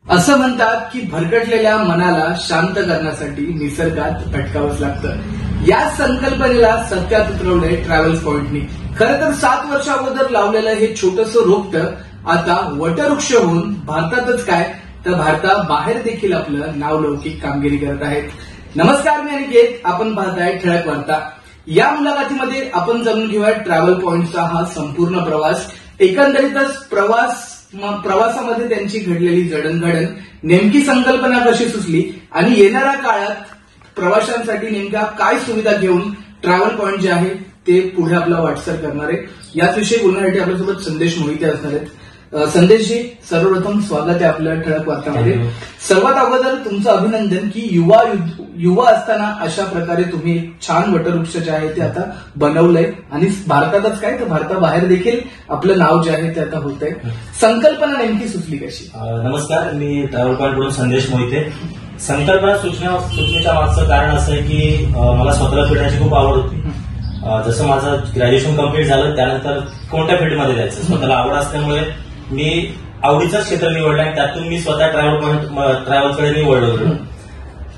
असं म्हणतात की भरकटलेल्या मनाला शांत करण्यासाठी निसर्गात भटकावंच लागतं. या संकल्पनेला सत्यात उतरवलंय ट्रॅव्हल्स पॉइंटनी. खरं तर 7 वर्ष अगोदर लावलेलं हे छोटंसं रोपटं आता वटवृक्ष होऊन भारतातच काय तर भारताबाहेर देखील आपलं नावलौकिक कामगिरी करत आहेत. नमस्कार, मी अनिकेत. आपण पाहताय ठळक वार्ता. या मुलाखतीमध्ये आपण जाणून घेऊया ट्रॅव्हल पॉइंटचा हा संपूर्ण प्रवास. एकंदरीतच प्रवासामध्ये त्यांची घडलेली जडणघडण, नेमकी संकल्पना कशी सुचली आणि येणाऱ्या काळात प्रवाशांसाठी नेमक्या काय सुविधा घेऊन ट्रॅव्हल पॉइंट जे आहे ते पुढे आपला वाटचाल करणार आहे. याच विषयी बोलण्यासाठी आपल्यासोबत संदेश मोहिते असणार आहेत. संदेशजी, सर्वप्रथम स्वागत आहे आपल्या ठळक वार्तामध्ये. सर्वात अगोदर तुमचं अभिनंदन की युवा असताना अशा प्रकारे तुम्ही एक छान वटवृक्ष जे आहे ते आता बनवलंय आणि भारतातच काय तर भारताबाहेर देखील आपलं नाव जे आहे ते आता होत आहे. संकल्पना नेमकी सुचली कशी? नमस्कार, मी ट्रॅव्हल पॉइंट कडून संदेश मोहिते. संकल्पना सुचण्याच्या मागचं कारण असं आहे की मला स्वतःला फिरण्याची खूप आवड होती. जसं माझं ग्रॅज्युएशन कम्प्लीट झालं त्यानंतर कोणत्या फील्डमध्ये जायचं स्वतःला आवड असल्यामुळे मी आवडीचं क्षेत्र निवडलं आणि त्यातून मी स्वतः ट्रॅव्हलकडे निवडलो.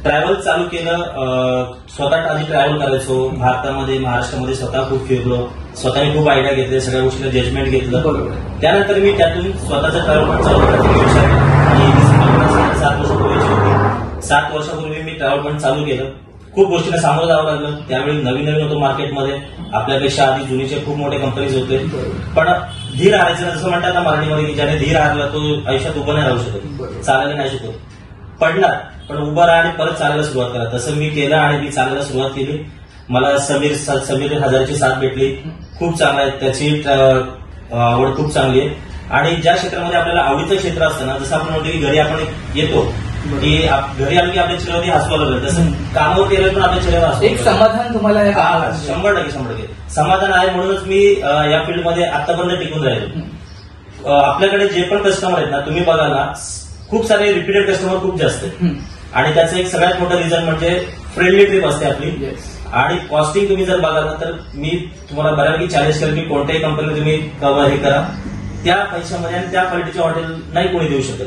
ट्रॅव्हल चालू केलं. स्वतः आधी ट्रॅव्हल करायचो भारतामध्ये, महाराष्ट्रामध्ये स्वतः खूप फिरलो. स्वतःने खूप आयडिया घेतले, सगळ्या गोष्टीला जजमेंट घेतलं. त्यानंतर मी त्यातून स्वतःचा ट्रॅव्हल पॉइंट चालू करण्याचा विचार केला आणि 7 वर्षापूर्वीची होती. 7 वर्षापूर्वी मी ट्रॅव्हल पॉइंट चालू केलं. खूप गोष्टींना सामोरं जावं लागलं. त्यावेळी नवीन होतो मार्केटमध्ये. आपल्यापेक्षा आधी जुनीचे खूप मोठे कंपनीज होते. पण धीर हारायचं, जसं म्हणतात ना मराठीमध्ये, की ज्याने धीर हारला तो आयुष्यात उभं नाही राहू शकत, चालायला नाही शिकत. पडला पण उभं राहा आणि परत चालायला सुरुवात करा. तसं मी केलं आणि मी चालायला सुरुवात केली. मला समीर हजारची साथ भेटली. खूप चांगला आहे, त्याची आवड खूप चांगली आहे. आणि ज्या क्षेत्रामध्ये आपल्याला आवडीचं क्षेत्र असतं ना, जसं आपण म्हणतो की घरी आपण येतो की घरी आलो की आपल्या चेहऱ्यावरती हसू लागलं, तसं कामावर केलं पण आपल्या चेहऱ्यावर हसू. एक समाधान तुम्हाला 100% समाधान आहे. म्हणूनच मी या फील्डमध्ये आतापर्यंत टिकून राहिलो. आपल्याकडे जे पण कस्टमर आहेत ना, तुम्ही बघा ना, खूप सारे रिपीटेड कस्टमर खूप जास्त आहेत. आणि त्याचं एक सगळ्यात मोठं रिझन म्हणजे फ्रेंडली ट्रिप असते आपली. आणि कॉस्टिंग तुम्ही जर बघाल ना, तर मी तुम्हाला बऱ्यापैकी चॅलेंज करेन की कोणत्याही कंपनीला तुम्ही कव्हर हे करा, त्या पैशामध्ये आणि त्या क्वालिटीचे हॉटेल नाही कोणी देऊ शकत.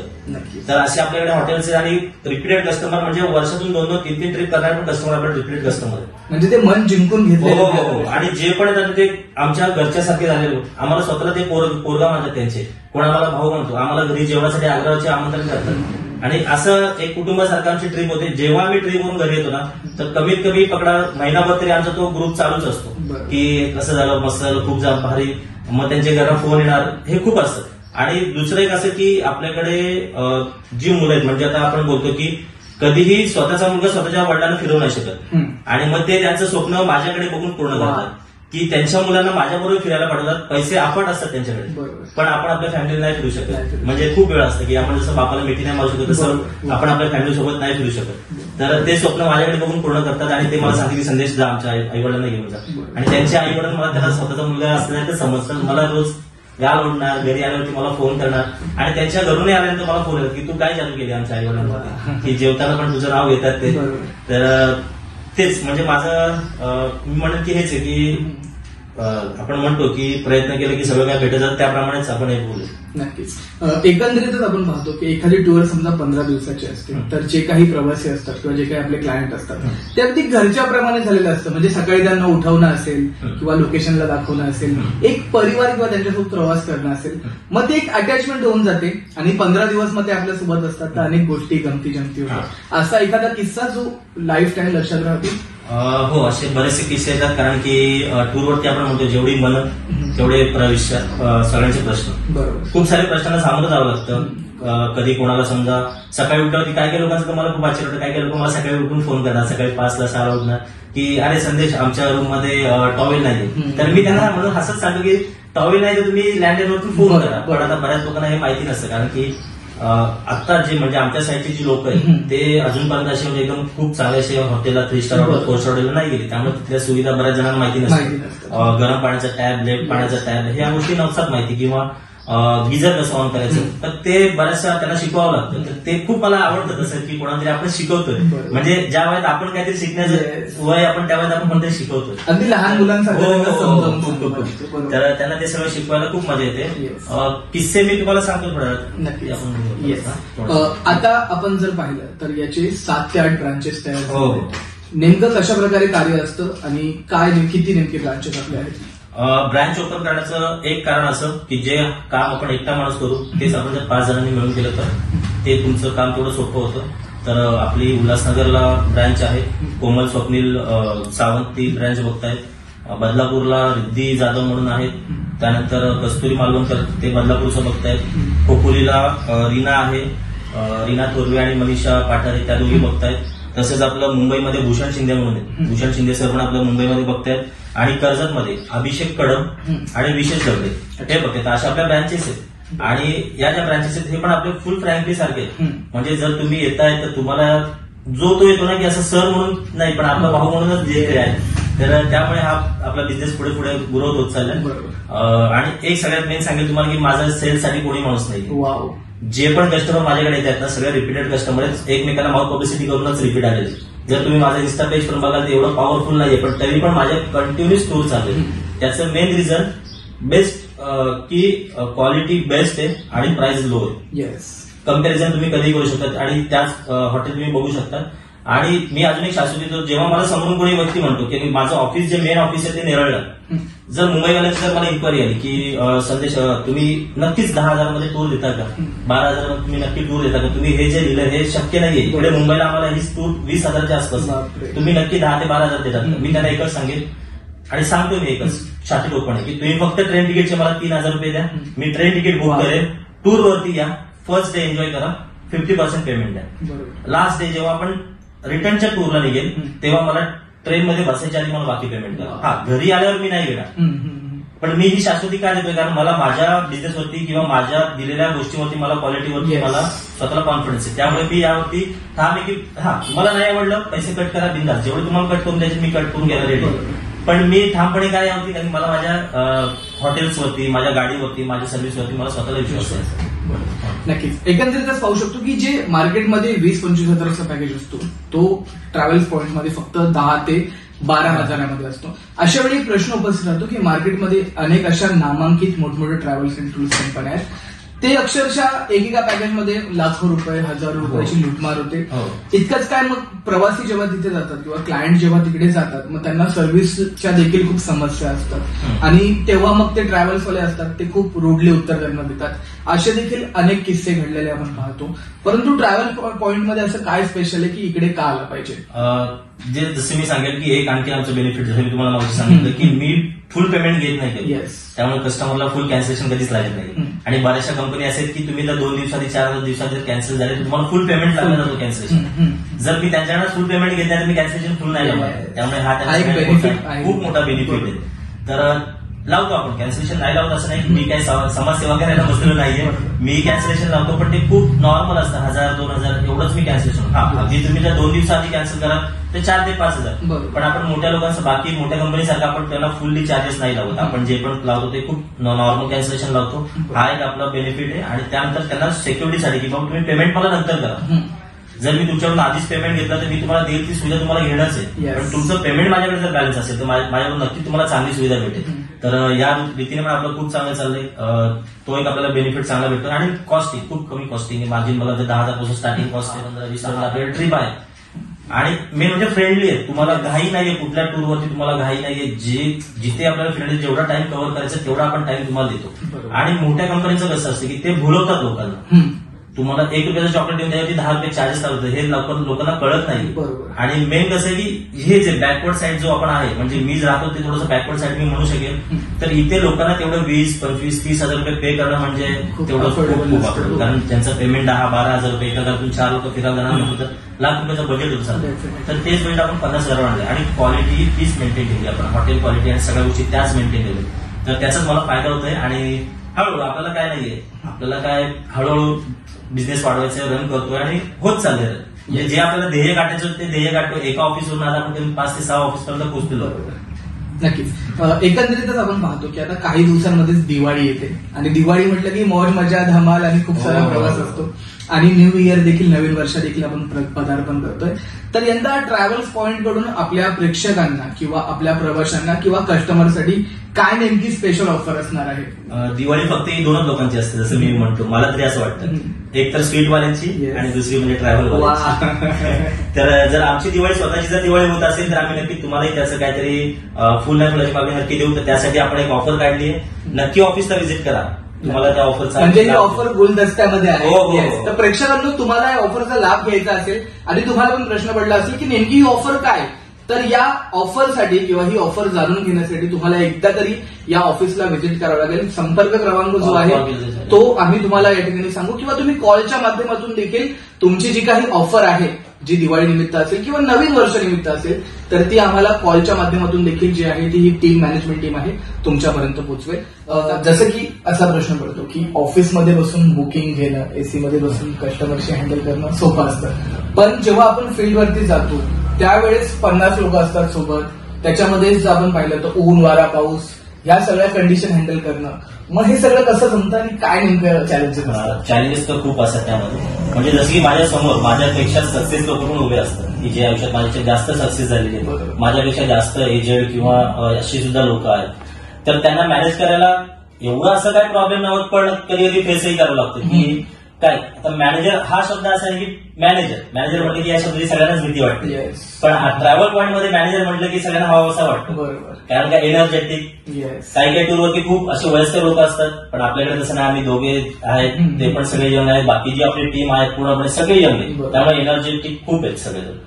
तर असे आपल्याकडे हॉटेल्स आणि रिपीटेड कस्टमर म्हणजे वर्षातून 2-2, 3-3 ट्रिप करणारे पण कस्टमर आपल्याकडे रिपीटेड कस्टमर म्हणजे ते मन जिंकून घेतले. हो. आणि जे पण येतात ते आमच्या घरच्यासारखे झालेले. आम्हाला स्वतःला ते पोरगा म्हणतात त्यांचे, कोण आम्हाला भाऊ म्हणतो. आम्हाला घरी जेवणासाठी आग्रहाचे आमंत्रण करतात. आणि असं एक कुटुंबासारखं आमची ट्रिप होते. जेव्हा आम्ही ट्रिपवरून घरी येतो ना, तर कमीत कमी पकडा महिनाभर तरी आमचा तो ग्रुप चालूच असतो की कसं झालं, मस्त झालं, खूप भारी. मग त्यांच्या घरात फोन येणार, हे खूप असतं. आणि दुसरं एक असं की आपल्याकडे जी मुलं आहेत, म्हणजे आता आपण बोलतो की कधीही स्वतःचा मुलगा स्वतःच्या वडिलांना फिरवू नाही शकत. आणि मग ते त्यांचं स्वप्न माझ्याकडे बघून पूर्ण करतात की त्यांच्या मुलांना माझ्याबरोबर फिरायला पाठवतात. पैसे आपण असतात त्यांच्याकडे, पण आपण आपल्या फॅमिलीला नाही फिरू शकत. म्हणजे खूप वेळ असतं की आपण जसं बापाला मिठी नाही मारू शकत, तसं आपण आपल्या फॅमिली सोबत नाही फिरू शकत. तर ते स्वप्न माझ्याकडे बघून पूर्ण करतात. आणि ते मला सांगते की संदेश जा आमच्या आईवडिलांना घेऊन जा. आणि त्यांचे आईवडील मला त्याला स्वतःचा मुलगा असल्याचं समजतात. मला रोज गाल ओढणार, घरी आल्यावरती मला फोन करणार. आणि त्यांच्या घरूनही आल्यानंतर मला फोन येतात की तू काय चालू केली आमच्या आईवडिलांमध्ये, की जेवताना पण तुझं नाव घेतात ते. तर तेच म्हणजे माझं मी म्हणत की हेच आहे की आपण म्हणतो की प्रयत्न केले की सगळं काय भेटत जातं, त्याप्रमाणेच आपण हे बोलू. नक्कीच. एकंदरीतच आपण पाहतो की एखादी टूर समजा 15 दिवसाची असते, तर जे काही प्रवासी असतात किंवा जे काही आपले क्लायंट असतात ते अगदी घरच्याप्रमाणे झालेलं असतं. म्हणजे सकाळी त्यांना उठवणं असेल किंवा लोकेशनला दाखवणं असेल, एक परिवार किंवा त्यांच्यासोबत प्रवास करणं असेल, मग ते एक अटॅचमेंट होऊन जाते. आणि 15 दिवस मग ते आपल्यासोबत असतात, तर अनेक गोष्टी गमती जमती होतात. असा एखादा किस्सा जो लाईफ टाईम लक्षात राहतो? हो, असे बरेचसे किस्से येतात. कारण की टूरवरती आपण म्हणतो जेवढी मन तेवढे सगळ्यांचे प्रश्न. खूप सारे प्रश्नांना सामोरं जावं लागतं. कधी कोणाला समजा सकाळी उठल्यावरती काय काही लोकांचं मला खूप आश्चर्य होतं. काय काही लोक मला सकाळी उठून फोन करणार, सकाळी 5ला 6ला उठणार की अरे संदेश, आमच्या रूम मध्ये टॉवेल नाही. तर मी त्यांना म्हणून हसत सांगतो की टॉवेल नाही तर तुम्ही लँडलाईनवरती फोन करा. पण आता बऱ्याच लोकांना हे माहिती नसतं. कारण की आता जे म्हणजे आमच्या साईडचे जी लोक आहेत ते अजूनपर्यंत असे म्हणजे एकदम खूप चांगले असे हॉटेलला 3 स्टार हॉटेल 4 स्टार हॉटेलला नाही गेले. त्यामुळे तिथल्या सुविधा बऱ्याच जणांना माहिती नसतात. गरम पाण्याचा टॅब, लेट पाण्याचा टॅब, ह्या गोष्टी नसतात माहिती. किंवा गिझर कसं ऑन करायचं, तर ते बऱ्याचशा त्यांना शिकवावं लागतं. तर ते खूप मला आवडतं तसं की कोणातरी आपण शिकवतोय, म्हणजे ज्या वयात आपण काहीतरी शिकण्याचं वय आपण त्या वयात आपण कोणतरी शिकवतोय, अगदी लहान मुलांसारखं. तर त्यांना ते सगळं शिकवायला खूप मजा येते. किस्से मी तुम्हाला सांगतो थोड्या वेळात. आता आपण जर पाहिलं तर याचे 7 ते 8 ब्रांचेस तयार झाले. नेमकं कशा प्रकारे कार्य असतं आणि काय किती नेमके ब्रांचेस आपले आहेत? ब्रँच ओपन करण्याचं एक कारण असं की जे काम आपण एकटा माणूस करू तेच आपण जर 5 जणांनी मिळून केलं तर ते तुमचं काम थोडं सोपं होतं. तर आपली उल्हासनगरला ब्रँच आहे, कोमल स्वप्नील सावंत ती ब्रँच बघतायत. बदलापूरला रिद्धी जाधव म्हणून आहेत, त्यानंतर कस्तुरी मालवणकर ते बदलापूरचं बघतायत. खोपोलीला रीना आहे, रीना थोरवे आणि मनीषा पाठारे त्या दोघी बघतायत. तसेच आपलं मुंबईमध्ये भूषण शिंदे म्हणून आहे, भूषण शिंदे सर पण आपलं मुंबईमध्ये बघतायत. आणि कर्जतमध्ये अभिषेक कडम आणि विशेष दगडे हे बघतात. अशा आपल्या ब्रँचेस आहेत. आणि या ज्या ब्रँचेस आहेत हे पण आपले फुल फ्रँकली सारखे आहेत. म्हणजे जर तुम्ही येताय तर तुम्हाला जो तो येतो ना की असं सर म्हणून नाही, पण आपला भाऊ म्हणूनच जे आहे. तर त्यामुळे हा आपला बिझनेस पुढे पुढे ग्रोथ होत चाललाय. आणि एक सगळ्यात मेन सांगेल तुम्हाला की माझा सेल्ससाठी कोणी माणूस नाही. जे पण कस्टमर माझ्याकडे येतात ना सगळे रिपीटेड कस्टमर आहेत, एकमेकांना माउथ पब्लिसिटी करूनच रिपीट आलेले. जर तुम्ही माझा इन्स्टा पेज करून बघाल तर एवढं पॉवरफुल नाहीये, पण तरी पण माझ्या कंटिन्युअस टूर चालू आहे. त्याचं मेन रिझन बेस्ट की क्वालिटी बेस्ट आहे आणि प्राइस लो आहे. कम्पॅरिझन तुम्ही कधी करू शकता आणि त्याच हॉटेल तुम्ही बघू शकता. आणि मी अजून एक शाश्वती देतो, जेव्हा मला समोरून कोणी व्यक्ती म्हणतो की माझं ऑफिस जे मेन ऑफिस आहे ते नेरळला, जर मुंबईवाल्यांची जर मला इन्क्वायरी आली की संदेश तुम्ही नक्कीच 10,000 मध्ये टूर देता का, 12,000 मध्ये तुम्ही नक्की टूर देता का, तुम्ही हे जे लिहिलं हे शक्य नाहीये, इकडे मुंबईला आम्हाला ही टूर 20,000च्या आसपास, तुम्ही नक्की 10 ते 12,000 देतात. मी त्यांना एकच सांगेन आणि सांगतो मी एकच छाती टोकपणे की तुम्ही फक्त ट्रेन तिकीटचे मला 3,000 रुपये द्या, मी ट्रेन तिकीट बुक करेन, टूर वरती या, फर्स्ट डे एन्जॉय करा, 50% पेमेंट द्या. लास्ट डे जेव्हा आपण रिटर्नच्या टूरला निघेल तेव्हा मला ट्रेनमध्ये बसायच्या आधी मला बाकी पेमेंट करा. हा, घरी आल्यावर मी नाही घेणार, पण मी ही शाश्वती काय देतोय कारण मला माझ्या बिझनेसवरती किंवा माझ्या दिलेल्या गोष्टीवरती मला क्वालिटीवरती मला स्वतःला कॉन्फिडन्स आहे. त्यामुळे मी यावरती ठाम आहे की हा तुम्हाला नाही आवडलं पैसे कट करा बिंदास, जेवढे तुम्हाला कट करून द्यायचे मी कट करून घ्यायला रेडी. पण मी ठामपणे काय यावरती कारण मला माझ्या हॉटेल्सवरती, माझ्या गाडीवरती, माझ्या सर्व्हिसवरती मला स्वतःला विश्वास आहे. नक्कीच एकंदरीतच पाहू शकतो की जे मार्केटमध्ये 20-25 हजाराचा पॅकेज असतो तो ट्रॅव्हल्स पॉइंटमध्ये फक्त 10 ते 12 हजारामध्ये असतो. अशा वेळी प्रश्न उपस्थित राहतो की मार्केटमध्ये अनेक अशा नामांकित मोठमोठे ट्रॅव्हल्स अँड टूर्स कंपन्या आहेत, ते अक्षरशः एकेका पॅकेजमध्ये लाखो रुपये, हजारो रुपयाची लुटमार होते. इतकंच काय, मग प्रवासी जेव्हा तिथे जातात किंवा क्लायंट जेव्हा तिकडे जातात मग त्यांना सर्व्हिसच्या देखील खूप समस्या असतात आणि तेव्हा मग ते ट्रॅव्हल्सवाले असतात ते खूप रोडली उत्तर त्यांना देतात. असे देखील अनेक किस्से घडलेले आपण पाहतो. परंतु ट्रॅव्हल पॉइंटमध्ये असं काय स्पेशल आहे की इकडे का आलं पाहिजे? जे जसे मी सांगेल की एक आणखी आमचं बेनिफिट जसं मी तुम्हाला माहिती सांगितलं की मी फुल पेमेंट घेत नाही कधी, त्यामुळे कस्टमरला फुल कॅन्सलेशन कधीच लागत नाही. आणि बऱ्याचशा कंपनी असे आहेत की तुम्ही जर 2 दिवसांनी 4 दिवसात जर कॅन्सल झाले तर तुम्हाला फुल पेमेंट लागलं जातो कॅन्सलेशन. जर मी त्यांच्याकडे फुल पेमेंट घेत नाही तर मी कॅन्सलेशन फुल नाही लावणार, त्यामुळे हा त्यांचा खूप मोठा बेनिफिट आहे. तर लावतो आपण कॅन्सलेशन, नाही लावतो असं नाही की मी काही समाजसेवा करायला बसलेलो नाहीये, मी कॅन्सलेशन लावतो, पण ते खूप नॉर्मल असतं, 1,000-2,000 एवढंच मी कॅन्सलेशन. हा, अगदी तुम्ही जर 2 दिवसाआधी कॅन्सल करा ते 4 ते 5,000, पण आपण मोठ्या लोकांचं बाकी मोठ्या कंपनीसारखं आपण त्याला फुल्ली चार्जेस नाही लावत. आपण जे पण लावतो ते खूप नॉर्मल कॅन्सलेशन लावतो. हा एक आपला बेनिफिट आहे. आणि त्यानंतर त्यांना सिक्युरिटीसाठी की बाबा तुम्ही पेमेंट मला नंतर करा, जर मी तुमच्याकडून आधीच पेमेंट घेतलं तर मी तुम्हाला देईल ती सुविधा तुम्हाला घेणंच आहे, पण तुमचं पेमेंट माझ्याकडे जर बॅलन्स असेल तर माझ्याकडून नक्की तुम्हाला चांगली सुविधा भेटेल. तर या रीतीने पण आपलं खूप चांगलं चाललंय. तो एक आपल्याला बेनिफिट चांगला भेटतो. आणि कॉस्टिंग खूप कमी कॉस्टिंग आहे, मार्जिन मला 10,000 पासून स्टार्टिंग कॉस्ट आहे, 15-20,000 आपल्याला ट्रिप आहे. आणि मेन म्हणजे फ्रेंडली आहे, तुम्हाला घाई नाहीये, कुठल्या टूरवरती तुम्हाला घाई नाहीये, जिथे आपल्याला फ्रेंडली जेवढा टाइम कव्हर करायचा तेवढा आपण टाइम तुम्हाला देतो. आणि मोठ्या कंपनीचं कसं असतं की ते भुलवतात लोकांना, तुम्हाला 1 रुपयाचं चॉकलेट देऊन द्यावं 10 रुपये चार्जेस लावतं, हे लोकांना कळत नाही. आणि मेन कसं आहे की हे जे बॅकवर्ड साईड जो आपण आहे, म्हणजे मी राहतो ते थोडंसं बॅकवर्ड साईड मी म्हणू शकेल, तर इथे लोकांना तेवढं 20-25-30,000 रुपये पे करणं म्हणजे तेवढं खूप वापरतो. कारण त्यांचं पेमेंट 10-12 हजार रुपये, एका घरातून 4 लोक फिरायला जाणार म्हटलं तर लाख रुपयाचं बजेट होतं. तर तेच बजेट आपण 50,000 आणले आणि क्वालिटी तीच मेंटेन केली आपण, हॉटेल क्वालिटी आणि सगळ्या गोष्टी त्याच मेंटेन केल्या. तर त्याचाच मला फायदा होतोय. आणि हळूहळू आपल्याला काय नाहीये, आपल्याला काय हळूहळू बिझनेस वाढवायचं, रन करतोय आणि होत चाललंय. म्हणजे जे आपल्याला ध्येय गाठायचं ते ध्येय गाठतो. एका ऑफिसवरून आज आपण 5 ते 6 ऑफिसपर्यंत पोहोचलेलो. नक्कीच. एकंदरीतच आपण पाहतो की आता काही दिवसांमध्येच दिवाळी येते आणि दिवाळी म्हटलं की मौज मजा धमाल आणि खूप सारा प्रवास असतो आणि न्यू इयर देखील, नवीन वर्ष देखील आपण पदार्पण करतोय. तर यंदा ट्रॅव्हल्स पॉइंट कडून आपल्या प्रेक्षकांना किंवा आपल्या प्रवाशांना किंवा कस्टमरसाठी काय नेमकी स्पेशल ऑफर असणार आहे? दिवाळी फक्त ही दोनच लोकांची असते, जसं मी म्हणतो, मला तरी असं वाटतं. एक तर स्वीटवाल्यांची आणि दुसरी म्हणजे ट्रॅव्हलवाल्यांची. तर जर आमची दिवाळी स्वतःची जर दिवाळी होत असेल तर आम्ही नक्की तुम्हालाही त्याचं काहीतरी फुल नाही फुलाची पाकळी नक्की देऊ. तर त्यासाठी आपण एक ऑफर काढली आहे. नक्की ऑफिसला व्हिजिट करा, तुम्हाला त्या ऑफरचा म्हणजे ही ऑफर गुलदस्त्यामध्ये आहे. हो. तर प्रेक्षकांना तुम्हाला या ऑफरचा लाभ घ्यायचा असेल आणि तुम्हाला पण प्रश्न पडला असेल की नेमकी ही ऑफर काय, तर या ऑफरसाठी किंवा ही ऑफर जाणून घेण्यासाठी तुम्हाला एकदा तरी या ऑफिसला व्हिजिट करावं लागेल. संपर्क क्रमांक जो आहे तो आम्ही तुम्हाला या ठिकाणी सांगू किंवा तुम्ही कॉलच्या माध्यमातून देखील तुमची जी काही ऑफर आहे, जी दिवाळी निमित्त असेल किंवा नवीन वर्ष निमित्त असेल, तर ती आम्हाला कॉलच्या माध्यमातून देखील जी आहे ती ही टीम, मॅनेजमेंट टीम आहे, तुमच्यापर्यंत पोहोचवेल. जसं की असा प्रश्न पडतो की ऑफिसमध्ये बसून बुकिंग घेणं, एसी मध्ये बसून कस्टमरशी हँडल करणं सोपं असतं, पण जेव्हा आपण फील्डवरती जातो त्यावेळेस 50 लोक असतात सोबत, त्याच्यामध्ये जर आपण पाहिलं तर ऊन, वारा, पाऊस या सगळ्या कंडिशन हँडल करणं, मग हे सगळं कसं जमतं आणि काय नेमकं चॅलेंजेस असतात? चॅलेंजेस तर खूप असतात त्यामध्ये. म्हणजे जसं की माझ्या समोर माझ्यापेक्षा सक्सेस लोक पण उभे असतात की जे आयुष्यात माझ्यापेक्षा जास्त सक्सेस झालेले आहेत, माझ्यापेक्षा जास्त एजेड किंवा अशी सुद्धा लोक आहेत. तर त्यांना मॅनेज करायला एवढं असं काय प्रॉब्लेम नव्हत, पण कधी कधी फेसही करावं लागतं की काय. आता मॅनेजर हा शब्द असा आहे की मॅनेजर म्हटलं की या शब्दाची सगळ्यांनाच भीती वाटते, पण ट्रॅव्हल पॉईंट मध्ये मॅनेजर म्हटलं की सगळ्यांना हवासा वाटतं. बरोबर. कारण काय एनर्जेटिक, काही टूरवरती खूप असे वयस्कर लोक असतात, पण आपल्याकडे तसं नाही. आम्ही दोघे आहेत, ते पण सगळे यंग आहेत, बाकी जी आपली टीम आहे पूर्णपणे सगळे यंग आहेत, त्यामुळे एनर्जेटिक खूप आहेत सगळेजण.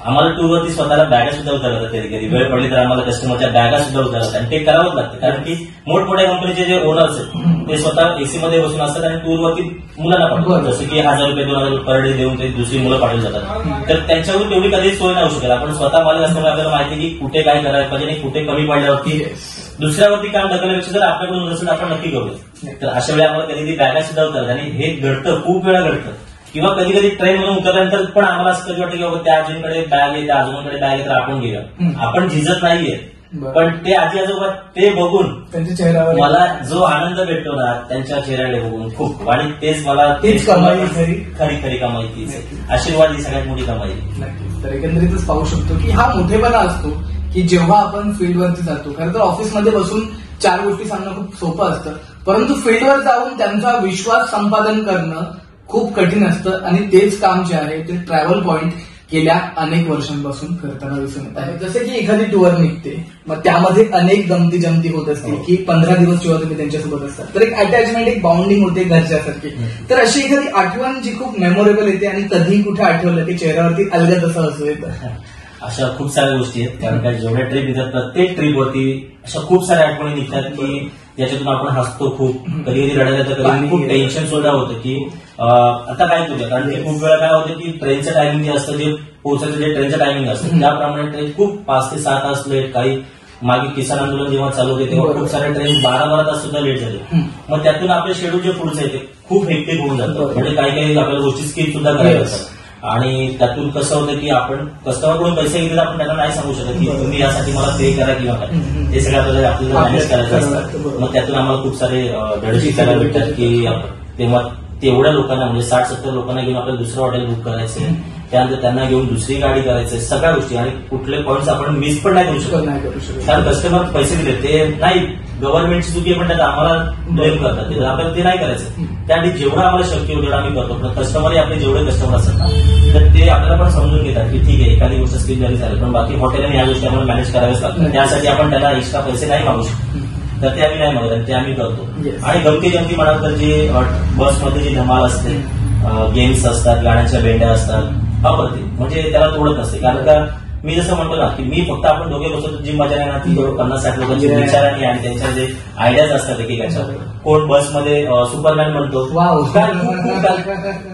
आम्हाला टूरवरती स्वतःला बॅगा सुद्धा उतरवतात, कधी कधी वेळ पडली तर आम्हाला कस्टमरच्या बॅगा सुद्धा उतरवतात आणि ते करावंच लागतं. कारण की मोठमोठ्या कंपनीचे जे ओनर्स आहेत ते स्वतः एसी मध्ये बसून असतात आणि टूरवरती मुलांना पाठवतात, जसं की 1000 रुपये 2000 रुपये पर डे देऊन ते दुसरी मुलं पाठवली जातात. तर त्यांच्यावर तेवढी कधी सोय नाही होऊ शकत. आपण स्वतः मालक असल्यामुळे आपल्याला माहिती की कुठे काय करायला पाहिजे आणि कुठे कमी पडल्यावरती दुसऱ्यावरती काम ढकलण्यापेक्षा जर आपल्याकडून होत असेल तर आपण नक्की करूया. तर अशा वेळी आम्हाला कधी बॅगा सुद्धा उतरतात आणि हे घडतं, खूप वेळा घडतं. किंवा कधी कधी ट्रेन मधून उतरल्यानंतर पण आम्हाला असं कधी वाटतं की बाबा त्या आजींकडे बॅग आहे, त्या आजोबांकडे बॅग आहे, तर आपण घेऊया. आपण झिजत नाहीये, पण ते आजी आजोबा ते बघून त्यांच्या चेहऱ्यावर मला जो आनंद भेटतो ना त्यांच्या चेहऱ्याकडे बघून खूप, आणि तेच मला तीच कमाई, खरी कमाई तीच. आशीर्वाद ही सगळ्यात मोठी कमाई. नक्कीच. तर एकंदरीतच पाहू शकतो की हा मोठेपणा असतो की जेव्हा आपण फील्डवरती जातो. खरं तर ऑफिसमध्ये बसून 4 गोष्टी सांगणं खूप सोपं असतं, परंतु फील्डवर जाऊन त्यांचा विश्वास संपादन करणं खूप कठीण असतं आणि तेच काम जे आहे ते ट्रॅव्हल पॉइंट गेल्या अनेक वर्षांपासून करताना दिसून येत आहे. जसं की एखादी टूर निघते, मग त्यामध्ये अनेक गमती जमती होत असतील की 15 दिवस जेव्हा तुम्ही त्यांच्यासोबत असतात तर एक अटॅचमेंट, एक बाउंडिंग होते घरच्यासारखी. तर अशी एखादी आठवण जी खूप मेमोरेबल येते आणि कधी कुठे आठवलं की चेहऱ्यावरती अलगद असं असं येतं. अशा खूप साऱ्या गोष्टी आहेत, कारण काय जेवढ्या ट्रिप येतात प्रत्येक ट्रिपवरती अशा खूप साऱ्या आठवणी निघतात की ज्याच्यातून आपण हसतो खूप, कधी कधी रडायला येतं, कधी खूप टेन्शन सुद्धा होतं की आता काय करूया. कारण की खूप वेळा काय होतं की ट्रेनचं टायमिंग जे असतं, जे पोहोचायचं जे ट्रेनचं टायमिंग असतं त्याप्रमाणे ट्रेन खूप 5 ते 6 तास लेट. काही मागे किसान आंदोलन जेव्हा चालू होते तेव्हा खूप साऱ्या ट्रेन 12 तास सुद्धा लेट झाले. मग त्यातून आपलं शेड्यूल जे पुढचं आहे ते खूप हेक्टिक होऊन जातं. म्हणजे काही काही आपल्याला गोष्टी स्किप सुद्धा करायला असतात. आणि त्यातून कसं होतं की आपण कस्टमरकडून पैसे घेतले तर आपण त्यांना नाही सांगू शकत की तुम्ही यासाठी मला पे करा किंवा काय. ते सगळं आपल्याला मॅनेज करायचं असतं. मग त्यातून आम्हाला खूप सारे धडे शिकायला भेटतात की तेव्हा तेवढ्या लोकांना म्हणजे 60-70 लोकांना घेऊन आपल्याला दुसरं हॉटेल बुक करायचं, त्यानंतर त्यांना घेऊन दुसरी गाडी करायचं, सगळ्या गोष्टी. आणि कुठले पॉईंट्स आपण मिस पण नाही करू शकत, कारण कस्टमर पैसे दिले ते नाही, गव्हर्नमेंटची चुकी पण त्याचा आम्हाला ब्लेम करतात, आपल्याला ते नाही करायचं. त्यासाठी जेवढं आम्हाला शक्य होईल तेवढं आम्ही करतो. पण कस्टमर आपले जेवढे कस्टमर असतात ना तर ते आपल्याला पण समजून घेतात की ठीक आहे एखादी गोष्ट स्किप झाली चालेल, पण बाकी हॉटेलने या गोष्टी आम्हाला मॅनेज कराव्याच लागतात. त्यासाठी आपण त्याला एक्स्ट्रा पैसे नाही मागू शकतो, तर ते आम्ही नाही मागत, ते आम्ही करतो. आणि गमती जमती म्हणाल तर जे बसमध्ये जी धमाल असते, गेम्स असतात, गाण्याच्या भेंड्या असतात, अप्रतिम. म्हणजे त्याला तोडत नसते. कारण का मी जसं म्हणतो ना की मी फक्त आपण दोघे बसतो जी मजा नाही ना ती 50-60 लोकांची विचारांनी आणि त्यांच्या जे आयडियाज असतात एकेकाच्या. कोण बसमध्ये सुपरमॅन म्हणतो,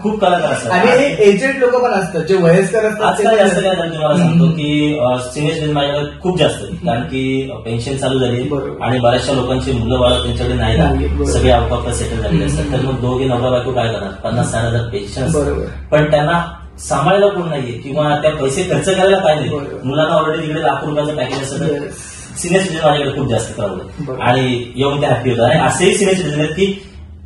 खूप कलाकार असतात आणि एजेड लोक पण असतात जे वयस्कर असतात. आजकाल जास्त काय झालं तुम्हाला सांगतो की सिनियर सिटीजन माझ्याकडे खूप जास्त, कारण की पेन्शन चालू झाली आणि बऱ्याचशा लोकांची मुलं बाळ त्यांच्याकडे नाही, सगळे आउट सेटल झालेले असतात. तर मग दोघे नवरा बायको काय करणार, 50-60,000 पेन्शन असतं, पण त्यांना सांभाळायला कोण नाहीये किंवा त्या पैसे खर्च करायला काय नाही. मुलांना ऑलरेडी तिकडे लाख रुपयाचं पॅकेज असतं, सिनियर सिटीजन माझ्याकडे खूप जास्त बरोबर. करावं आणि येऊन ते हॅपी होतात. आणि असेही सिनियर सिटीजन आहेत की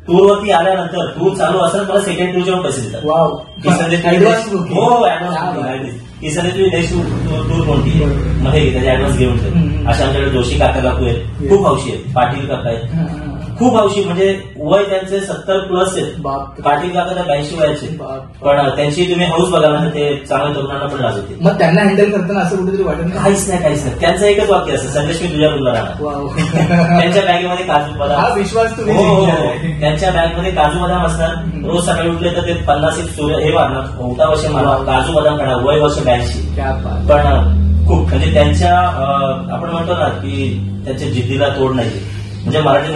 टूरवरती आल्यानंतर टूर चालू असताना मला सेकंड टूरचे पण पैसे देतात. वाव. की संदेश Advance booking. हो ऍडव्हान्स की संदेश तुम्ही नेक्स्ट टूर कोणती आहे बरोबर. मग हे त्याचे ऍडव्हान्स घेऊन ठेव. अशा आमच्याकडे जोशी काका काकू आहेत, Yes. खूप हौशी आहेत. पाटील काका आहेत, खूप हौशी, म्हणजे वय त्यांचे 70+ आहेत. बाप. पाटील काका तर 82 वयाचे, बाप. पण त्यांची तुम्ही हौस बघा ना, ते चांगल्या तरुणांना पण लाजवते. मग त्यांना हँडल करताना असं कुठेतरी वाटत नाही? काहीच नाही. त्यांचं एकच वाक्य असतं, संदेश मी तुझ्या रूमला राहणार. वाव. त्यांच्या बॅगेमध्ये काजू बदाम. हा विश्वास तुम्ही हो, जिंकला आहे. त्यांच्या बॅगमध्ये काजू बदाम असणार. रोज सकाळी उठले तर ते 50 सूर्य हे मारणार, 14 वर्ष मारणार, काजू बदाम खाणार, वय वर्ष 82. क्या बात. पण खूप म्हणजे त्यांच्या आपण म्हणतो ना की त्यांच्या जिद्दीला तोड नाही. म्हणजे मराठी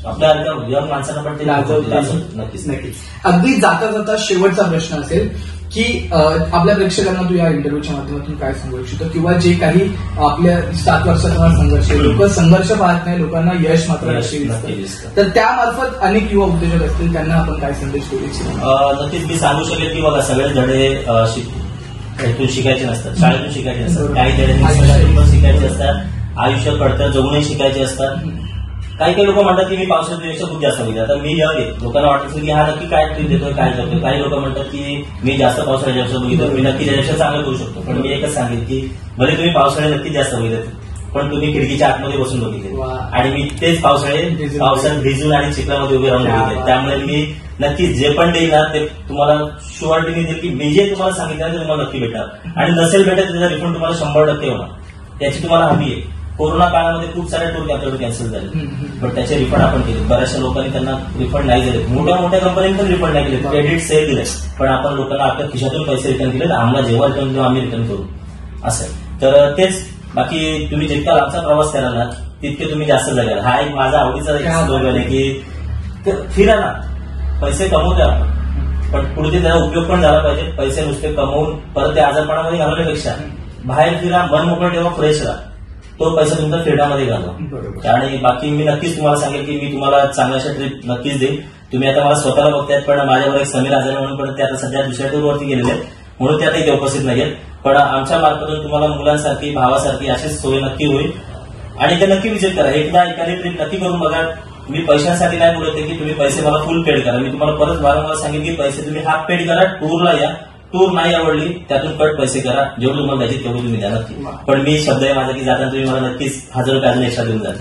आपल्या यंग माणसांना पण ते लाजवतं. नक्कीच. अगदी जाता जाता शेवटचा प्रश्न असेल की आपल्या प्रेक्षकांना तू या इंटरव्ह्यूच्या माध्यमातून काय सांगू इच्छितो, किंवा जे काही आपल्या 7 वर्षाचा संघर्ष आहे, लोक संघर्ष पाहत नाही, लोकांना यश मात्र नक्की दिसतं. दिसतं. तर त्यामार्फत अनेक युवा उद्योजक असतील, त्यांना आपण काय संदेश देऊ इच्छितो? नक्कीच मी सांगू शकेल की बघा, सगळे धडे इथून शिकायचे नसतात, शाळेतून शिकायचे नसतात, काही धडे निसर्गातून शिकायचे असतात, आयुष्य कळतं जगूनही शिकायचे असतात. काही लोक म्हणतात की मी पावसाळ्यापेक्षा खूप जास्त बघितलं. आता मी यंग आहे, लोकांना वाटतं की हा नक्की काय ट्रीप देतोय, काय करतोय. काही लोक म्हणतात की मी जास्त पावसाळ्यापेक्षा बघितलं, मी नक्की त्याच्यापेक्षा चांगलं करू शकतो. पण मी एकच सांगेन की भले तुम्ही पावसाळ्यात नक्की जास्त बघितलं, पण तुम्ही खिडकीच्या आतमध्ये बसून बघितले वा. आणि मी तेच पावसाळ्यात भिजून आणि चिखलामध्ये उभे राहून बघितले. त्यामुळे मी नक्की जे पण देईल ना ते तुम्हाला शुअरटीने देईल की मी जे तुम्हाला सांगितलं ते तुम्हाला नक्की भेटणार. आणि नसेल भेटत त्याचा रिफंड तुम्हाला 100% होणार. त्याची तुम्हाला हमी आहे. कोरोना काळामध्ये खूप सारे टूर आपल्याकडे कॅन्सल झाले, पण त्याचे रिफंड आपण केले. बऱ्याचशा लोकांनी त्यांना रिफंड नाही दिले, मोठ्या कंपन्यांनी पण रिफंड नाही केले, क्रेडिट सेल दिले, पण आपण लोकांना आपल्या खिशातून पैसे रिटर्न केले. आम्हाला जेव्हा रिटर्न देऊ आम्ही रिटर्न करू असं. तर तेच, बाकी तुम्ही जितका लांबचा प्रवास कराल ना तितके तुम्ही जास्त जगाल. हा एक माझा आवडीचा स्लोगन आहे की फिरा ना, पैसे कमवू द्या आपण, पण पुढे त्याचा उपयोग पण झाला पाहिजे. पैसे नुसते कमवून परत ते आजारपणामध्ये घालवण्यापेक्षा बाहेर फिरा, मन मोकळं ठेवा, फ्रेश राहा, तो पैसा तुमचा फिरण्यामध्ये घालवा. आणि बाकी मी नक्कीच तुम्हाला सांगेल की मी तुम्हाला चांगल्याशा ट्रिप नक्कीच देईन. तुम्ही आता मला स्वतःला बघतायत, पण माझ्यावर एक समीर आजारी म्हणून पण ते आता सध्या दुसऱ्या टूरवरती गेलेले आहेत, म्हणून ते आता इथे उपस्थित नाहीयेत. पण आमच्या मार्फतून तुम्हाला मुलांसारखी, भावासारखी अशीच सोय नक्की होईल. आणि ते नक्की विजिट करा, एकदा एखादी ट्रिप नक्की करून बघा. मी पैशांसाठी नाही बोलत की तुम्ही पैसे मला फुल पेड करा. मी तुम्हाला परत वारंवार सांगेन की पैसे तुम्ही हाफ पेड करा, टूरला या. टूर नाही आवडली त्यातून कट पैसे करा, जेवढे तुम्हाला द्यायचे तेवढे तुम्ही द्या नक्की. पण मी शब्द आहे माझा की जाताना तुम्ही मला नक्कीच 1000 रुपये अजून एक्स्ट्रा देऊन जा.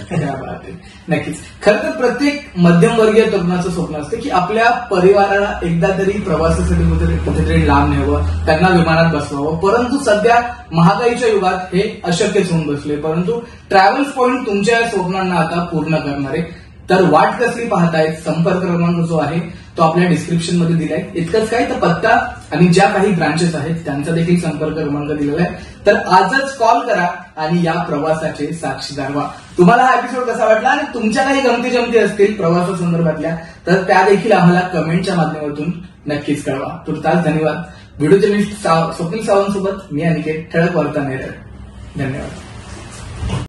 नक्कीच. खरं तर प्रत्येक मध्यमवर्गीय तरुणाचं स्वप्न असतं की आपल्या परिवाराला एकदा तरी प्रवासासाठी कुठेतरी लांब न्यावं, त्यांना विमानात बसवावं. परंतु सध्या महागाईच्या युगात हे अशक्यच होऊन बसले. परंतु ट्रॅव्हल्स पॉइंट तुमच्या या स्वप्नांना आता पूर्ण करणारे. तर वाट कसली पाहताय, संपर्क क्रमांक जो आहे तो आपल्या डिस्क्रिप्शन मध्ये दिलाय. इतकंच काय, तर पत्ता आणि ज्या काही ब्रांचेस आहेत त्यांचा देखील संपर्क क्रमांक दिलेला आहे. तर आजच कॉल करा आणि या प्रवासाचे साक्षीदार व्हा. तुम्हाला हा एपिसोड कसा वाटला आणि तुमच्या काही गमती जमती असतील प्रवासासंदर्भातल्या, तर त्या देखील आम्हाला कमेंटच्या माध्यमातून नक्कीच कळवा. तुर्तास धन्यवाद. व्हिडिओ जर्नलिस्ट स्वप्नील सावंत सोबत मी अनिकेत, ठळक वार्ता नेरळ. धन्यवाद.